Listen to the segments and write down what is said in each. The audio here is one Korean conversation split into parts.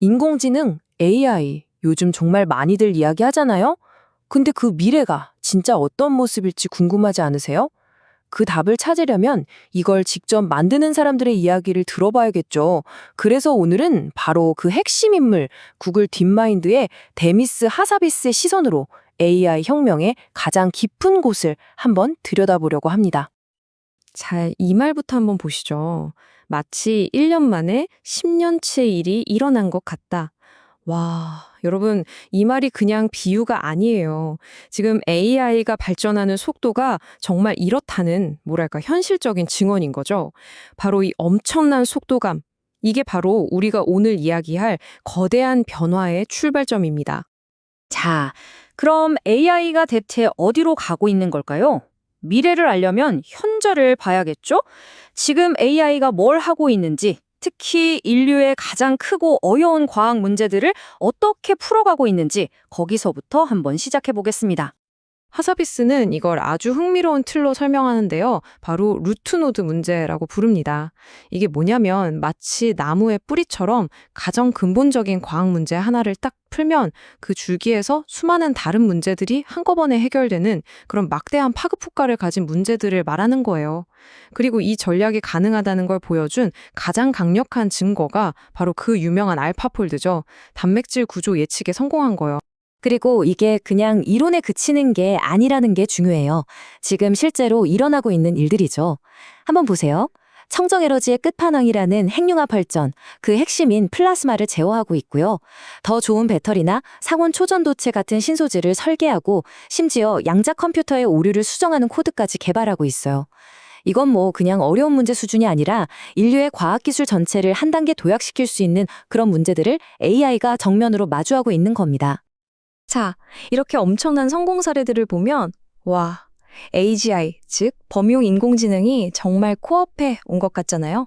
인공지능, AI, 요즘 정말 많이들 이야기하잖아요? 근데 그 미래가 진짜 어떤 모습일지 궁금하지 않으세요? 그 답을 찾으려면 이걸 직접 만드는 사람들의 이야기를 들어봐야겠죠. 그래서 오늘은 바로 그 핵심 인물, 구글 딥마인드의 데미스 하사비스의 시선으로 AI 혁명의 가장 깊은 곳을 한번 들여다보려고 합니다. 자, 이 말부터 한번 보시죠. 마치 1년 만에 10년치의 일이 일어난 것 같다. 와, 여러분, 이 말이 그냥 비유가 아니에요. 지금 AI가 발전하는 속도가 정말 이렇다는, 뭐랄까, 현실적인 증언인 거죠. 바로 이 엄청난 속도감. 이게 바로 우리가 오늘 이야기할 거대한 변화의 출발점입니다. 자, 그럼 AI가 대체 어디로 가고 있는 걸까요? 미래를 알려면 현재를 봐야겠죠? 지금 AI가 뭘 하고 있는지, 특히 인류의 가장 크고 어려운 과학 문제들을 어떻게 풀어가고 있는지 거기서부터 한번 시작해 보겠습니다. 하사비스는 이걸 아주 흥미로운 틀로 설명하는데요. 바로 루트노드 문제라고 부릅니다. 이게 뭐냐면 마치 나무의 뿌리처럼 가장 근본적인 과학 문제 하나를 딱 풀면 그 줄기에서 수많은 다른 문제들이 한꺼번에 해결되는 그런 막대한 파급 효과를 가진 문제들을 말하는 거예요. 그리고 이 전략이 가능하다는 걸 보여준 가장 강력한 증거가 바로 그 유명한 알파폴드죠. 단백질 구조 예측에 성공한 거예요. 그리고 이게 그냥 이론에 그치는 게 아니라는 게 중요해요. 지금 실제로 일어나고 있는 일들이죠. 한번 보세요. 청정에너지의 끝판왕이라는 핵융합 발전, 그 핵심인 플라스마를 제어하고 있고요. 더 좋은 배터리나 상온 초전도체 같은 신소재를 설계하고 심지어 양자 컴퓨터의 오류를 수정하는 코드까지 개발하고 있어요. 이건 뭐 그냥 어려운 문제 수준이 아니라 인류의 과학기술 전체를 한 단계 도약시킬 수 있는 그런 문제들을 AI가 정면으로 마주하고 있는 겁니다. 자, 이렇게 엄청난 성공 사례들을 보면 와, AGI, 즉 범용 인공지능이 정말 코앞에 온 것 같잖아요.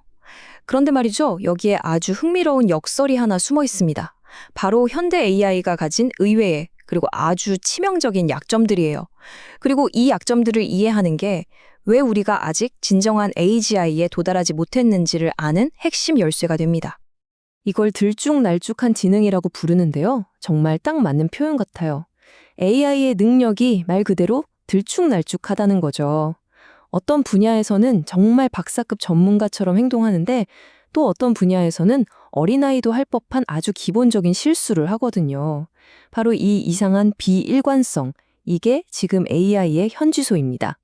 그런데 말이죠, 여기에 아주 흥미로운 역설이 하나 숨어 있습니다. 바로 현대 AI가 가진 의외의 그리고 아주 치명적인 약점들이에요. 그리고 이 약점들을 이해하는 게 왜 우리가 아직 진정한 AGI에 도달하지 못했는지를 아는 핵심 열쇠가 됩니다. 이걸 들쭉날쭉한 지능이라고 부르는데요. 정말 딱 맞는 표현 같아요. AI의 능력이 말 그대로 들쭉날쭉하다는 거죠. 어떤 분야에서는 정말 박사급 전문가처럼 행동하는데 또 어떤 분야에서는 어린아이도 할 법한 아주 기본적인 실수를 하거든요. 바로 이 이상한 비일관성, 이게 지금 AI의 현지소입니다.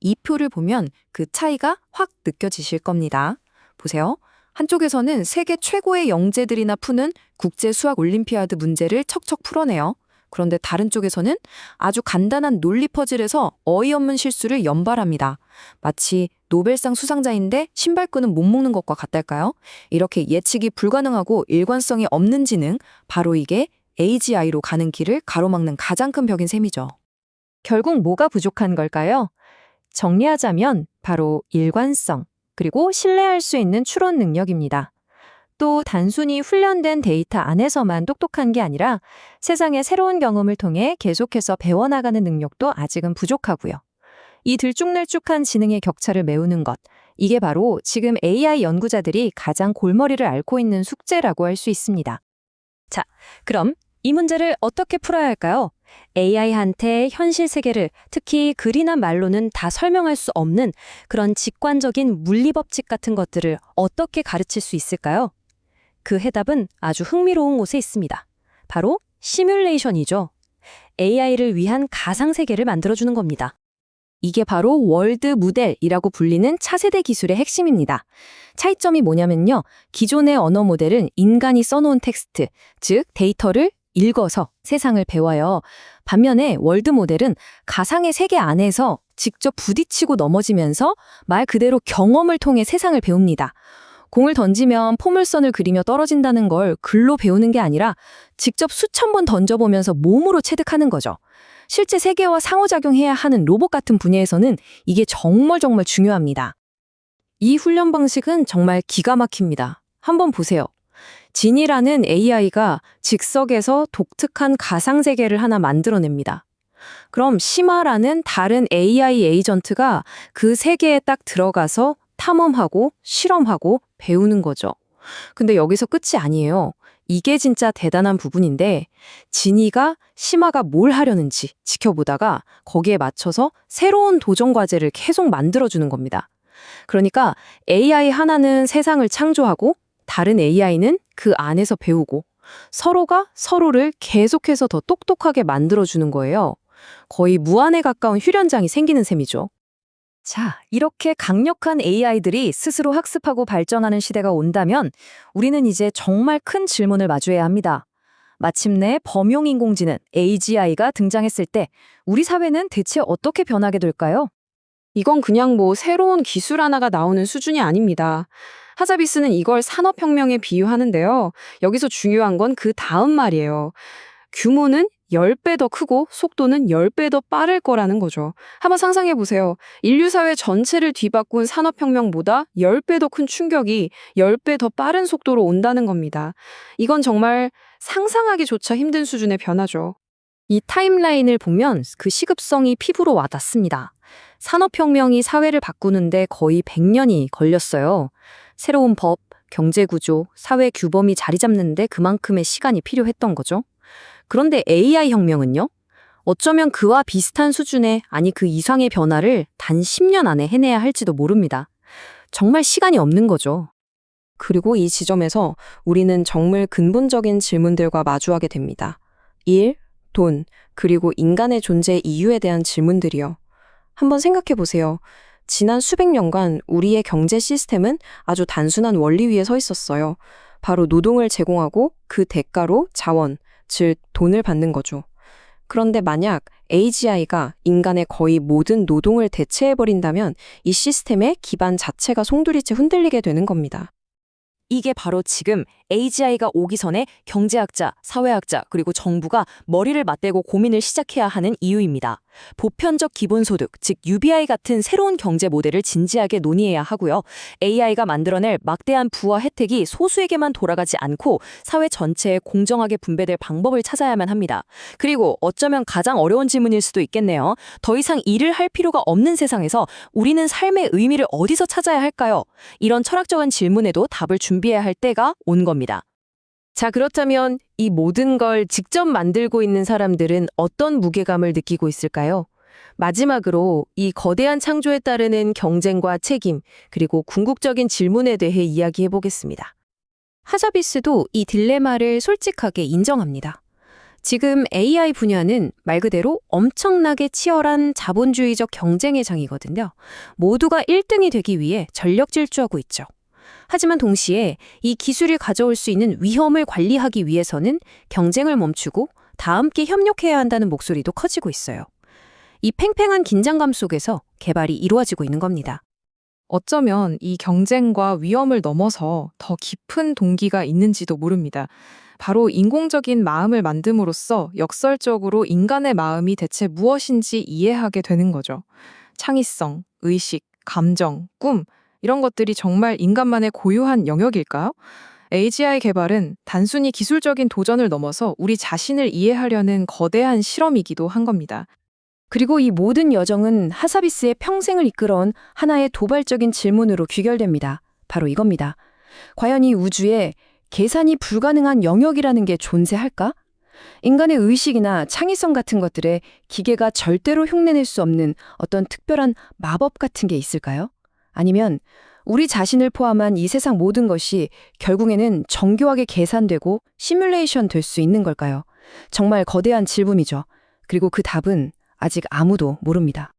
이 표를 보면 그 차이가 확 느껴지실 겁니다. 보세요. 한쪽에서는 세계 최고의 영재들이나 푸는 국제 수학 올림피아드 문제를 척척 풀어내요. 그런데 다른 쪽에서는 아주 간단한 논리 퍼즐에서 어이없는 실수를 연발합니다. 마치 노벨상 수상자인데 신발끈은 못 묶는 것과 같달까요? 이렇게 예측이 불가능하고 일관성이 없는 지능, 바로 이게 AGI로 가는 길을 가로막는 가장 큰 벽인 셈이죠. 결국 뭐가 부족한 걸까요? 정리하자면 바로 일관성, 그리고 신뢰할 수 있는 추론 능력입니다. 또 단순히 훈련된 데이터 안에서만 똑똑한 게 아니라 세상의 새로운 경험을 통해 계속해서 배워나가는 능력도 아직은 부족하고요. 이 들쭉날쭉한 지능의 격차를 메우는 것, 이게 바로 지금 AI 연구자들이 가장 골머리를 앓고 있는 숙제라고 할 수 있습니다. 자, 그럼 이 문제를 어떻게 풀어야 할까요? AI한테 현실 세계를, 특히 글이나 말로는 다 설명할 수 없는 그런 직관적인 물리 법칙 같은 것들을 어떻게 가르칠 수 있을까요? 그 해답은 아주 흥미로운 곳에 있습니다. 바로 시뮬레이션이죠. AI를 위한 가상 세계를 만들어주는 겁니다. 이게 바로 월드 모델이라고 불리는 차세대 기술의 핵심입니다. 차이점이 뭐냐면요. 기존의 언어 모델은 인간이 써놓은 텍스트, 즉 데이터를 읽어서 세상을 배워요. 반면에 월드 모델은 가상의 세계 안에서 직접 부딪히고 넘어지면서 말 그대로 경험을 통해 세상을 배웁니다. 공을 던지면 포물선을 그리며 떨어진다는 걸 글로 배우는 게 아니라 직접 수천 번 던져보면서 몸으로 체득하는 거죠. 실제 세계와 상호작용해야 하는 로봇 같은 분야에서는 이게 정말 중요합니다. 이 훈련 방식은 정말 기가 막힙니다. 한번 보세요. 진이라는 AI가 즉석에서 독특한 가상세계를 하나 만들어냅니다. 그럼 시마라는 다른 AI 에이전트가 그 세계에 딱 들어가서 탐험하고 실험하고 배우는 거죠. 근데 여기서 끝이 아니에요. 이게 진짜 대단한 부분인데 진이가 심아가 뭘 하려는지 지켜보다가 거기에 맞춰서 새로운 도전 과제를 계속 만들어주는 겁니다. 그러니까 AI 하나는 세상을 창조하고 다른 AI는 그 안에서 배우고 서로가 서로를 계속해서 더 똑똑하게 만들어주는 거예요. 거의 무한에 가까운 휴련장이 생기는 셈이죠. 자, 이렇게 강력한 AI들이 스스로 학습하고 발전하는 시대가 온다면 우리는 이제 정말 큰 질문을 마주해야 합니다. 마침내 범용인공지능 AGI가 등장했을 때 우리 사회는 대체 어떻게 변하게 될까요? 이건 그냥 뭐 새로운 기술 하나가 나오는 수준이 아닙니다. 하자비스는 이걸 산업혁명에 비유하는데요. 여기서 중요한 건 그 다음 말이에요. 규모는 10배 더 크고 속도는 10배 더 빠를 거라는 거죠. 한번 상상해 보세요. 인류 사회 전체를 뒤바꾼 산업혁명보다 10배 더 큰 충격이 10배 더 빠른 속도로 온다는 겁니다. 이건 정말 상상하기조차 힘든 수준의 변화죠. 이 타임라인을 보면 그 시급성이 피부로 와닿습니다. 산업혁명이 사회를 바꾸는데 거의 100년이 걸렸어요. 새로운 법, 경제구조, 사회 규범이 자리 잡는데 그만큼의 시간이 필요했던 거죠. 그런데 AI 혁명은요? 어쩌면 그와 비슷한 수준의 아니 그 이상의 변화를 단 10년 안에 해내야 할지도 모릅니다. 정말 시간이 없는 거죠. 그리고 이 지점에서 우리는 정말 근본적인 질문들과 마주하게 됩니다. 일, 돈, 그리고 인간의 존재 이유에 대한 질문들이요. 한번 생각해 보세요. 지난 수백 년간 우리의 경제 시스템은 아주 단순한 원리 위에 서 있었어요. 바로 노동을 제공하고 그 대가로 자원, 즉 돈을 받는 거죠. 그런데 만약 AGI가 인간의 거의 모든 노동을 대체해버린다면 이 시스템의 기반 자체가 송두리째 흔들리게 되는 겁니다. 이게 바로 지금 AGI가 오기 전에 경제학자, 사회학자, 그리고 정부가 머리를 맞대고 고민을 시작해야 하는 이유입니다. 보편적 기본소득, 즉 UBI 같은 새로운 경제 모델을 진지하게 논의해야 하고요. AI가 만들어낼 막대한 부와 혜택이 소수에게만 돌아가지 않고 사회 전체에 공정하게 분배될 방법을 찾아야만 합니다. 그리고 어쩌면 가장 어려운 질문일 수도 있겠네요. 더 이상 일을 할 필요가 없는 세상에서 우리는 삶의 의미를 어디서 찾아야 할까요? 이런 철학적인 질문에도 답을 준비해야 할 때가 온 겁니다. 자, 그렇다면 이 모든 걸 직접 만들고 있는 사람들은 어떤 무게감을 느끼고 있을까요? 마지막으로 이 거대한 창조에 따르는 경쟁과 책임, 그리고 궁극적인 질문에 대해 이야기해 보겠습니다. 하자비스도 이 딜레마를 솔직하게 인정합니다. 지금 AI 분야는 말 그대로 엄청나게 치열한 자본주의적 경쟁의 장이거든요. 모두가 1등이 되기 위해 전력 질주하고 있죠. 하지만 동시에 이 기술이 가져올 수 있는 위험을 관리하기 위해서는 경쟁을 멈추고 다 함께 협력해야 한다는 목소리도 커지고 있어요. 이 팽팽한 긴장감 속에서 개발이 이루어지고 있는 겁니다. 어쩌면 이 경쟁과 위험을 넘어서 더 깊은 동기가 있는지도 모릅니다. 바로 인공적인 마음을 만듦으로써 역설적으로 인간의 마음이 대체 무엇인지 이해하게 되는 거죠. 창의성, 의식, 감정, 꿈 이런 것들이 정말 인간만의 고유한 영역일까요? AGI 개발은 단순히 기술적인 도전을 넘어서 우리 자신을 이해하려는 거대한 실험이기도 한 겁니다. 그리고 이 모든 여정은 하사비스의 평생을 이끌어온 하나의 도발적인 질문으로 귀결됩니다. 바로 이겁니다. 과연 이 우주에 계산이 불가능한 영역이라는 게 존재할까? 인간의 의식이나 창의성 같은 것들에 기계가 절대로 흉내낼 수 없는 어떤 특별한 마법 같은 게 있을까요? 아니면 우리 자신을 포함한 이 세상 모든 것이 결국에는 정교하게 계산되고 시뮬레이션 될 수 있는 걸까요? 정말 거대한 질문이죠. 그리고 그 답은 아직 아무도 모릅니다.